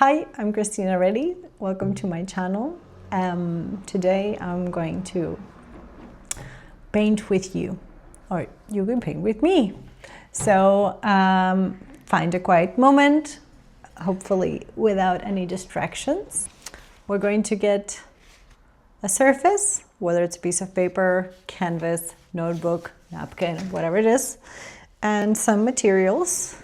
Hi, I'm Christina Reddy. Welcome to my channel. Today I'm going to paint with you, or you can paint with me. So find a quiet moment, hopefully without any distractions. We're going to get a surface, whether it's a piece of paper, canvas, notebook, napkin, whatever it is, and some materials.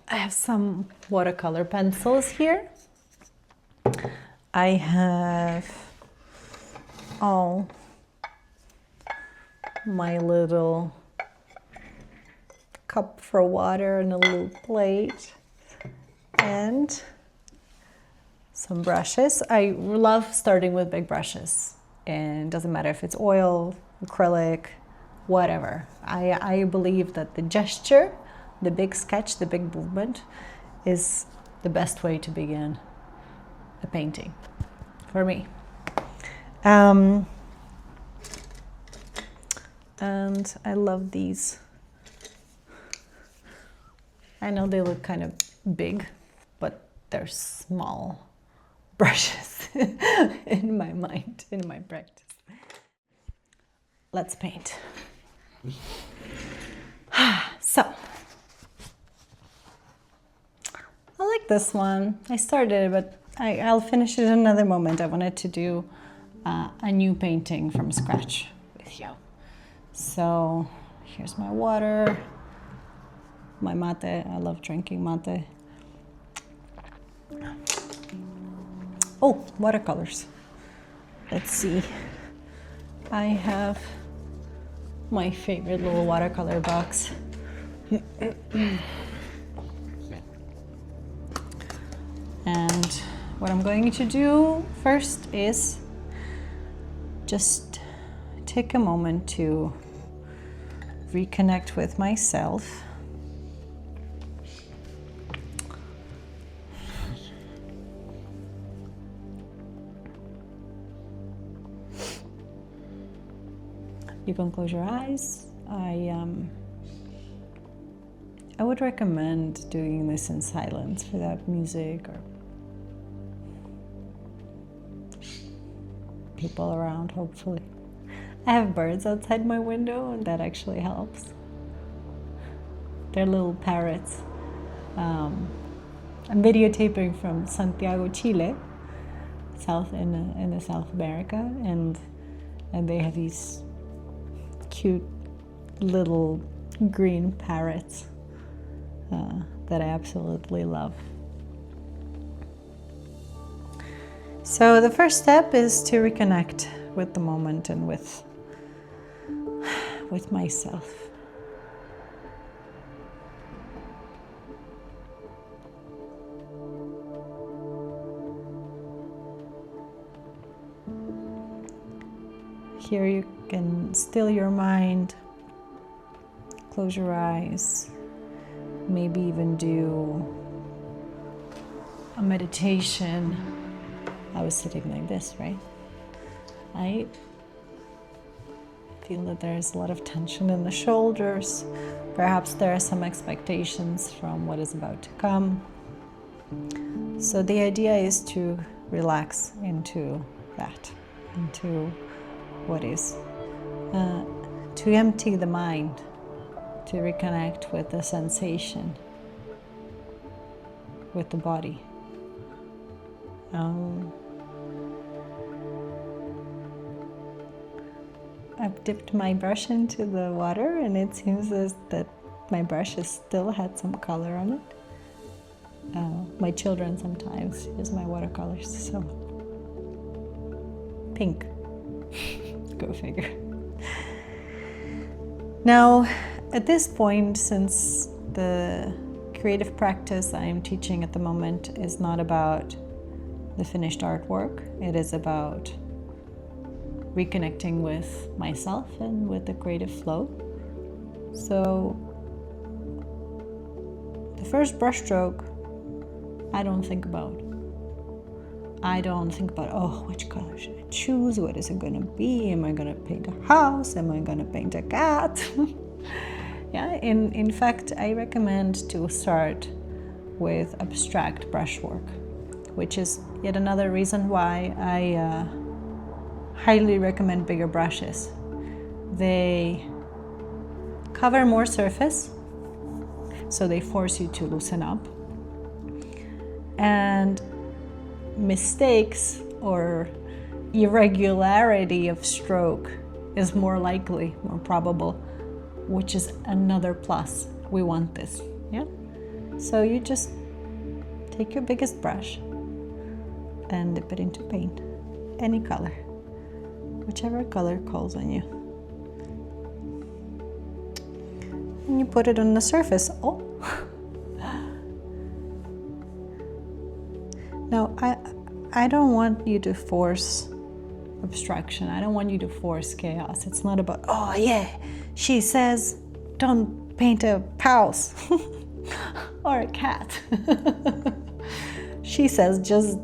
I have some watercolor pencils here. I have all my little cup for water and a little plate and some brushes. I love starting with big brushes, and it doesn't matter if it's oil, acrylic, whatever. I believe that the gesture, the big sketch, the big movement is the best way to begin a painting for me. And I love these. I know they look kind of big, but they're small brushes in my mind, in my practice. Let's paint. So, I like this one. I started it, but I'll finish it another moment. I wanted to do a new painting from scratch with you. So here's my water, my mate. I love drinking mate. Oh, watercolors. Let's see. I have my favorite little watercolor box. And what I'm going to do first is just take a moment to reconnect with myself. You can close your eyes. I would recommend doing this in silence without music or people around, hopefully. I have birds outside my window, and that actually helps. They're little parrots. I'm videotaping from Santiago, Chile, in the South America, and they have these cute little green parrots that I absolutely love. So the first step is to reconnect with the moment and with myself. Here you can still your mind, close your eyes, maybe even do a meditation. I was sitting like this, right? I feel that there's a lot of tension in the shoulders. Perhaps there are some expectations from what is about to come. So the idea is to relax into that, into what is, to empty the mind, to reconnect with the sensation, with the body. I've dipped my brush into the water, and it seems as that my brush has still had some color on it. My children sometimes use my watercolors, so pink. Go figure. Now, at this point, since the creative practice I am teaching at the moment is not about the finished artwork, it is about reconnecting with myself and with the creative flow. So the first brushstroke, I don't think about, oh, which color should I choose? What is it gonna be? Am I gonna paint a house? Am I gonna paint a cat? Yeah, in fact, I recommend to start with abstract brushwork, which is yet another reason why I highly recommend bigger brushes. They cover more surface, so they force you to loosen up. And mistakes or irregularity of stroke is more likely, more probable, which is another plus. We want this, yeah? So you just take your biggest brush and dip it into paint, any color, whichever color calls on you. And you put it on the surface. Oh! Now, I don't want you to force abstraction. I don't want you to force chaos. It's not about, oh yeah, she says don't paint a house or a cat. She says just,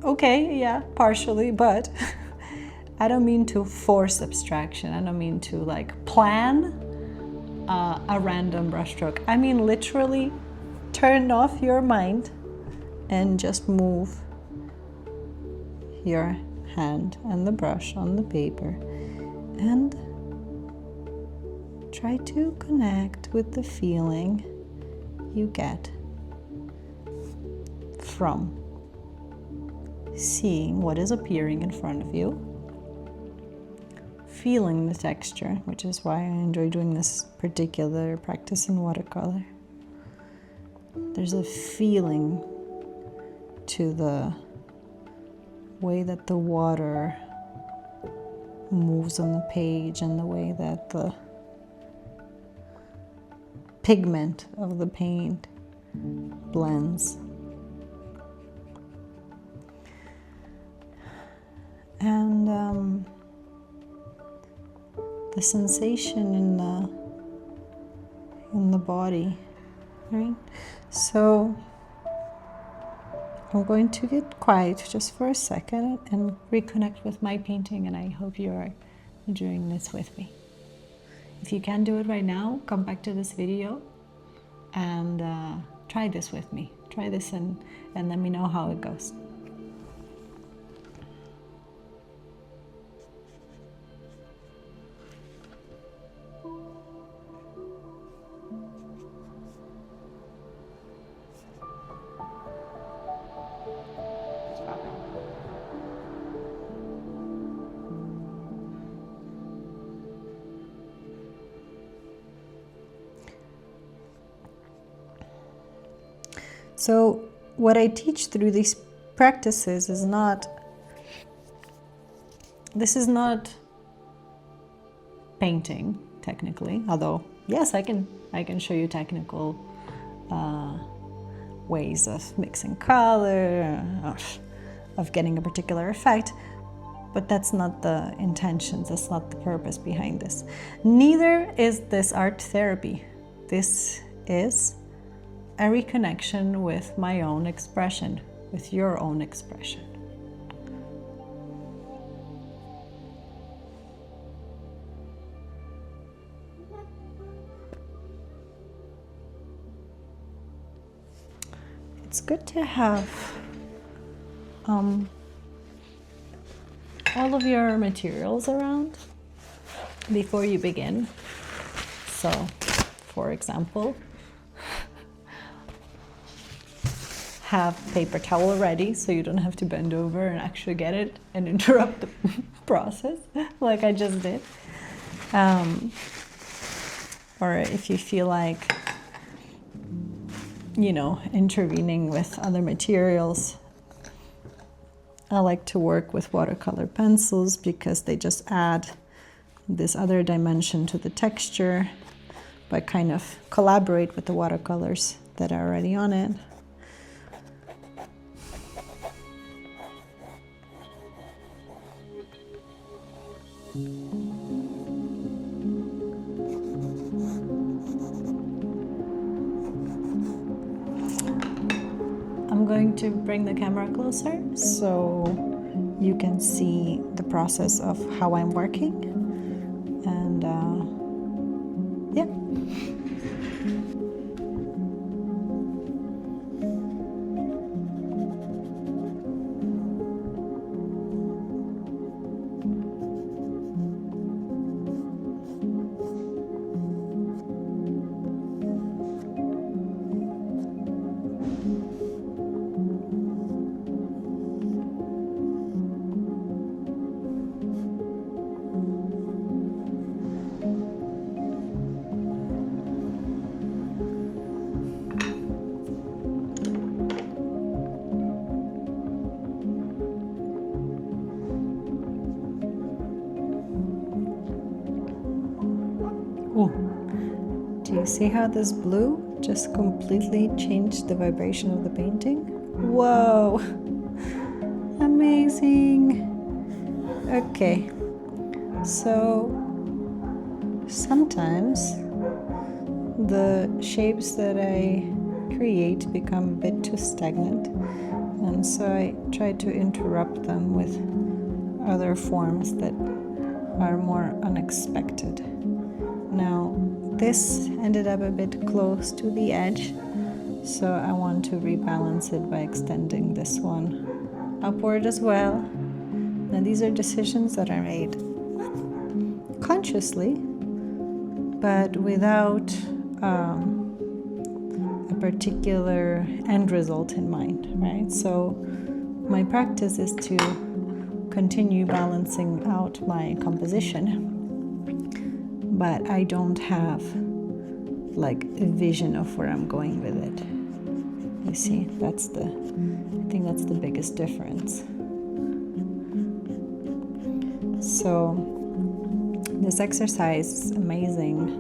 okay, yeah, partially, but I don't mean to force abstraction. I don't mean to like plan a random brushstroke. I mean literally turn off your mind and just move your hand and the brush on the paper and try to connect with the feeling you get from seeing what is appearing in front of you, feeling the texture, which is why I enjoy doing this particular practice in watercolor. There's a feeling to the way that the water moves on the page and the way that the pigment of the paint blends. And the sensation in the body, right? So I'm going to get quiet just for a second and reconnect with my painting, and I hope you are enjoying this with me. If you can do it right now, come back to this video and try this with me. Try this and let me know how it goes. So what I teach through these practices is this is not painting technically, although yes, I can show you technical ways of mixing color, of getting a particular effect, but that's not the intentions, that's not the purpose behind this. Neither is this art therapy. This is a reconnection with my own expression, with your own expression. It's good to have all of your materials around before you begin. So, for example, have paper towel ready so you don't have to bend over and actually get it and interrupt the process like I just did. Or if you feel like, intervening with other materials, I like to work with watercolor pencils because they just add this other dimension to the texture, but kind of collaborate with the watercolors that are already on it. I'm going to bring the camera closer so you can see the process of how I'm working, and yeah. you see how this blue just completely changed the vibration of the painting? Whoa! Amazing! Okay, so sometimes the shapes that I create become a bit too stagnant, and so I try to interrupt them with other forms that are more unexpected. Now, this ended up a bit close to the edge, so I want to rebalance it by extending this one upward as well. Now, these are decisions that are made consciously, but without a particular end result in mind, right? So my practice is to continue balancing out my composition, but I don't have like a vision of where I'm going with it. You see, I think that's the biggest difference. So this exercise is amazing,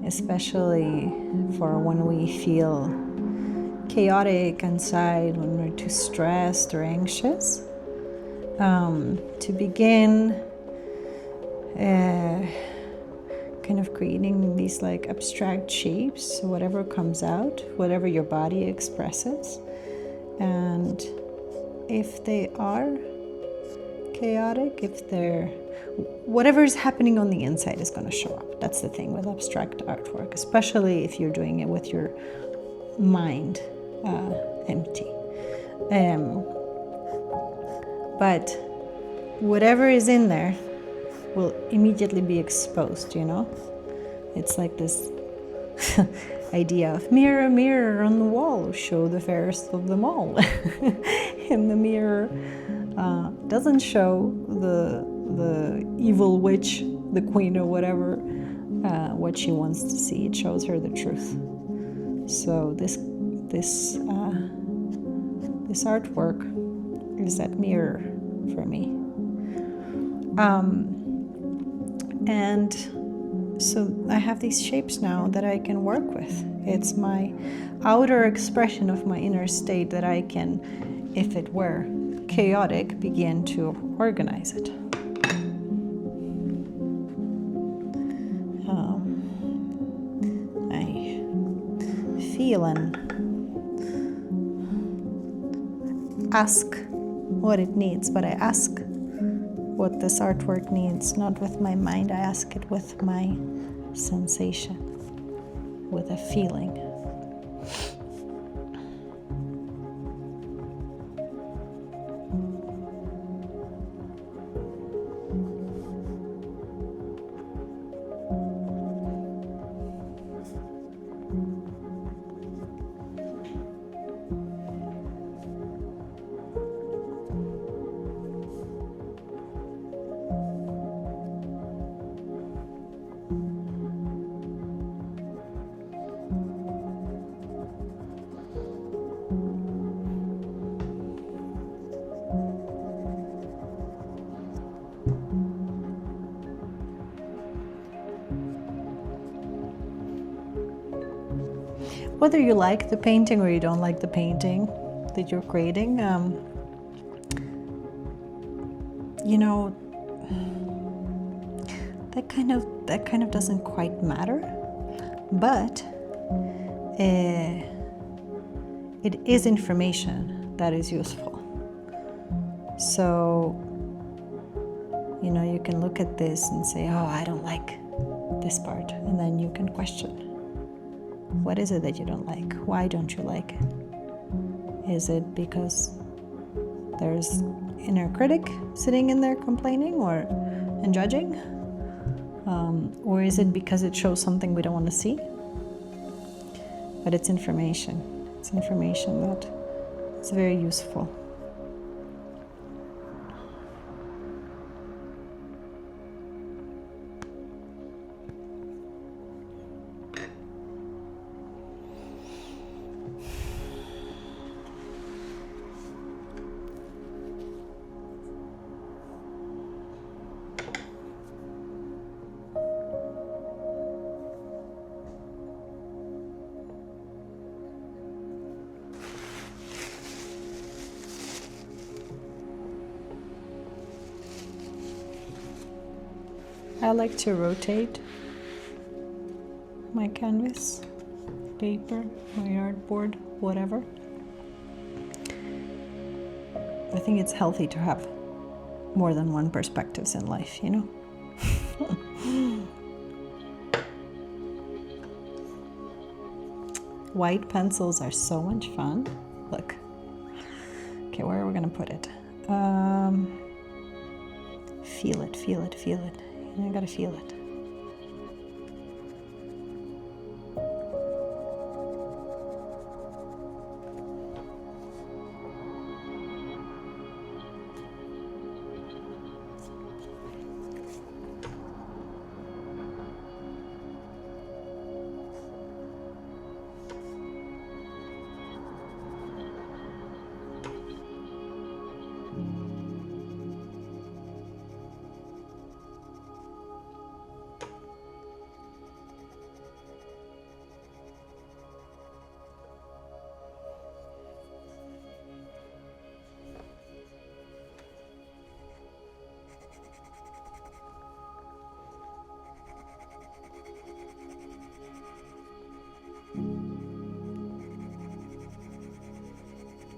especially for when we feel chaotic inside, when we're too stressed or anxious. To begin kind of creating these like abstract shapes, whatever comes out, whatever your body expresses. And if they are chaotic, whatever is happening on the inside is going to show up. That's the thing with abstract artwork, especially if you're doing it with your mind empty. But whatever is in there will immediately be exposed, you know? It's like this idea of mirror, mirror on the wall, show the fairest of them all. And the mirror doesn't show the evil witch, the queen or whatever, what she wants to see. It shows her the truth. So this artwork is that mirror for me. And so I have these shapes now that I can work with. It's my outer expression of my inner state that I can, if it were chaotic, begin to organize it. I feel and ask what it needs, but I ask what this artwork needs, not with my mind. I ask it with my sensation, with a feeling. Whether you like the painting or you don't like the painting that you're creating, you know, that kind of doesn't quite matter, but it is information that is useful. So, you know, you can look at this and say, oh, I don't like this part, and then you can question. What is it that you don't like? Why don't you like it? Is it because there's inner critic sitting in there complaining and judging? Or is it because it shows something we don't want to see? But it's information. It's information that is very useful. I like to rotate my canvas, paper, my artboard, whatever. I think it's healthy to have more than one perspectives in life, you know? White pencils are so much fun. Look. Okay, where are we gonna put it? Feel it, feel it, feel it. I gotta feel it.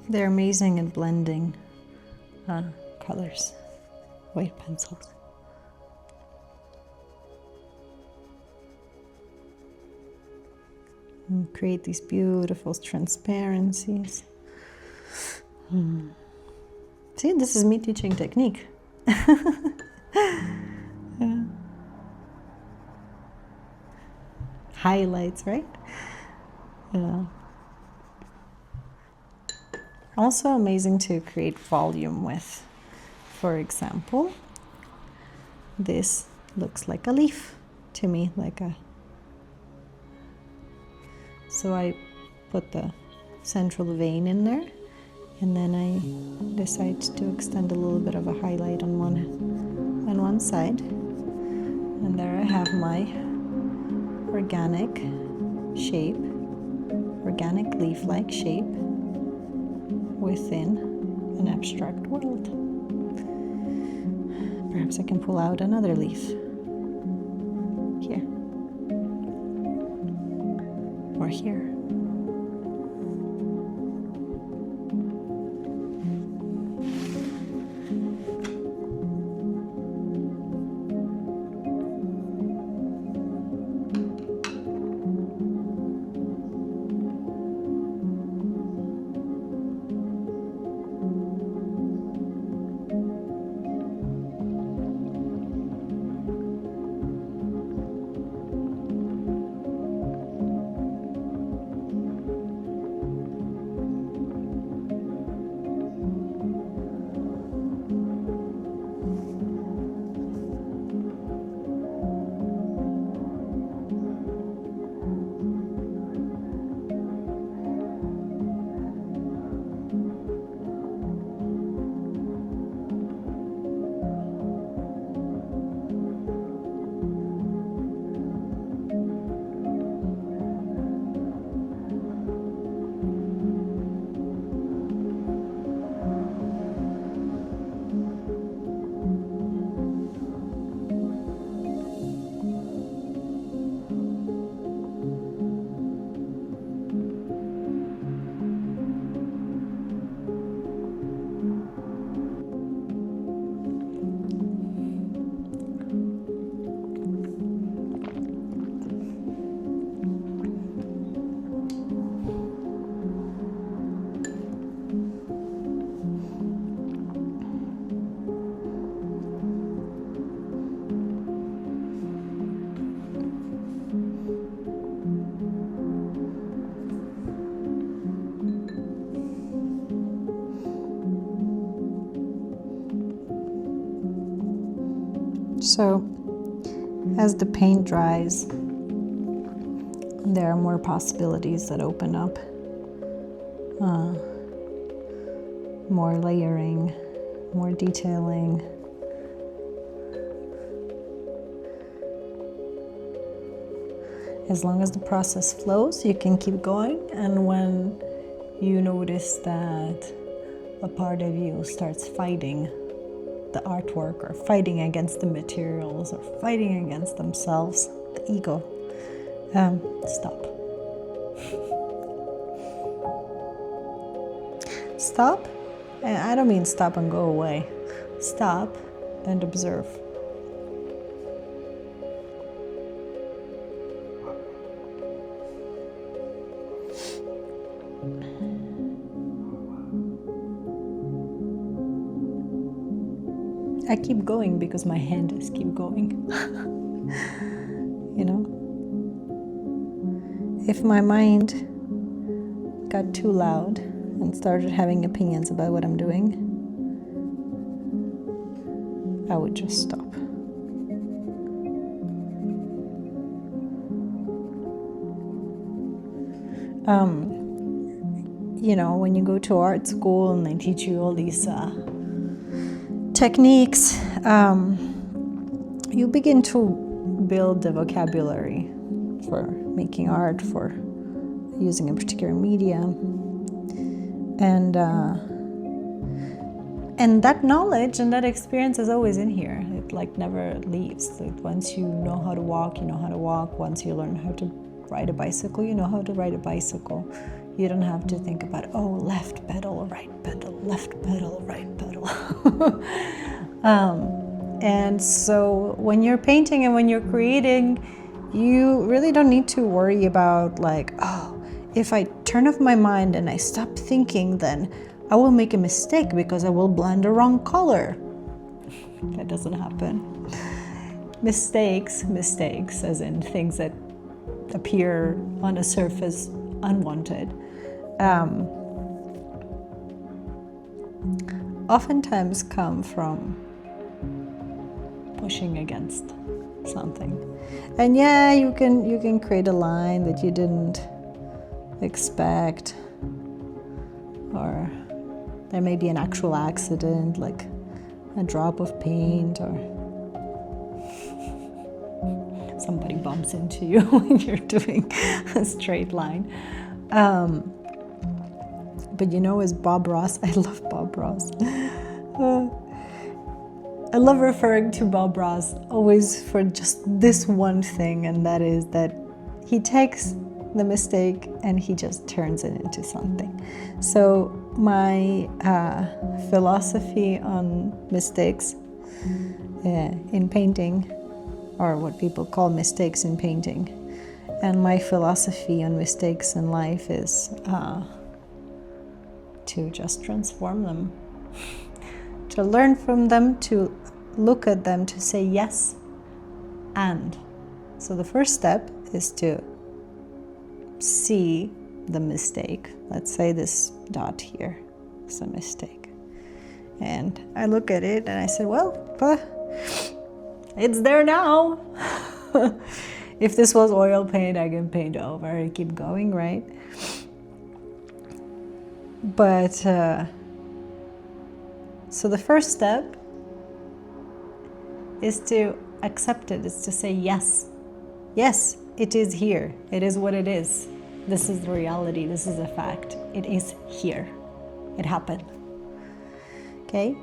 They're amazing at blending colors, white pencils. And create these beautiful transparencies. See, this is me teaching technique. Yeah. Highlights, right? Yeah. Also amazing to create volume with. For example, this looks like a leaf to me, so I put the central vein in there, and then I decide to extend a little bit of a highlight on one side, and there I have my organic shape, organic leaf-like shape within an abstract world. Perhaps I can pull out another leaf here or here. So as the paint dries, there are more possibilities that open up. More layering, more detailing. As long as the process flows, you can keep going, and when you notice that a part of you starts fighting the artwork, or fighting against the materials, or fighting against themselves, the ego. Stop. Stop, and I don't mean stop and go away. Stop and observe. I keep going because my hand is keep going. You know? If my mind got too loud and started having opinions about what I'm doing, I would just stop. You know, when you go to art school and they teach you all these techniques, you begin to build the vocabulary for making art, for using a particular medium, and that knowledge and that experience is always in here. It like never leaves. Like once you know how to walk, you know how to walk. Once you learn how to ride a bicycle, you know how to ride a bicycle. You don't have to think about, oh, left pedal, right pedal, left pedal, right pedal. And so when you're painting and when you're creating, you really don't need to worry about like, oh, if I turn off my mind and I stop thinking, then I will make a mistake because I will blend the wrong color. That doesn't happen. Mistakes, as in things that appear on the surface unwanted, oftentimes come from pushing against something. And yeah, you can create a line that you didn't expect, or there may be an actual accident, like a drop of paint, or somebody bumps into you when you're doing a straight line. But you know, as Bob Ross, I love Bob Ross. I love referring to Bob Ross always for just this one thing, and that is that he takes the mistake and he just turns it into something. So my philosophy on mistakes in painting, or what people call mistakes in painting, and my philosophy on mistakes in life is to just transform them, to learn from them, to look at them, to say yes, and. So the first step is to see the mistake. Let's say this dot here is a mistake. And I look at it and I say, well, it's there now. If this was oil paint, I can paint over and keep going, right? But, so the first step is to accept it, is to say yes. Yes, it is here. It is what it is. This is the reality. This is a fact. It is here. It happened. Okay?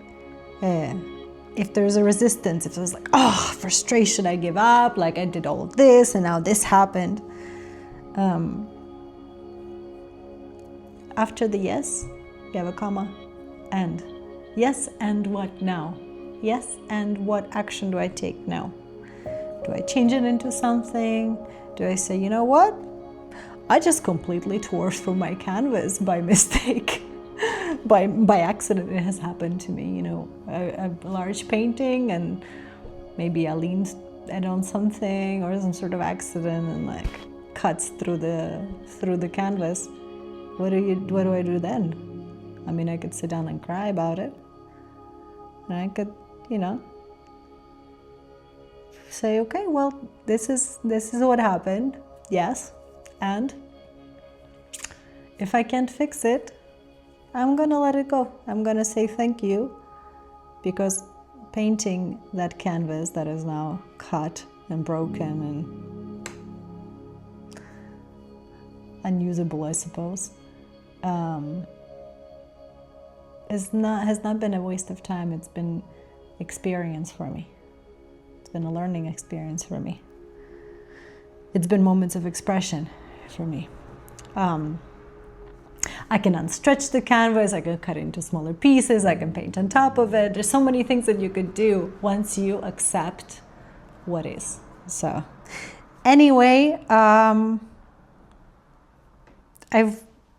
If there's a resistance, if there's like, oh, frustration, I give up, like I did all of this and now this happened. After the yes, you have a comma, and. Yes, and what now? Yes, and what action do I take now? Do I change it into something? Do I say, you know what? I just completely tore through my canvas by mistake. by accident, it has happened to me, you know, a large painting, and maybe I leaned it on something or some sort of accident and like cuts through the canvas. What do I do then? I mean, I could sit down and cry about it. And I could, you know, say, okay, well, this is what happened. Yes. And if I can't fix it, I'm gonna let it go. I'm gonna say thank you, because painting that canvas that is now cut and broken and unusable, I suppose, has not been a waste of time. It's been experience for me. It's been a learning experience for me. It's been moments of expression for me. I can unstretch the canvas, I can cut it into smaller pieces, I can paint on top of it. There's so many things that you could do once you accept what is. So anyway, I've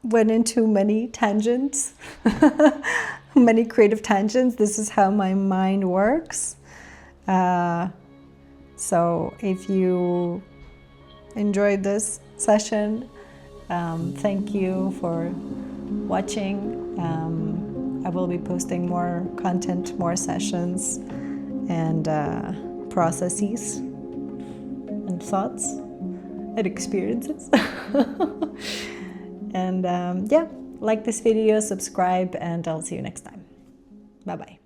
went into many tangents, many creative tangents. This is how my mind works. So if you enjoyed this session, thank you for watching. I will be posting more content, more sessions, and processes and thoughts and experiences. And yeah, like this video, subscribe, and I'll see you next time. Bye-bye.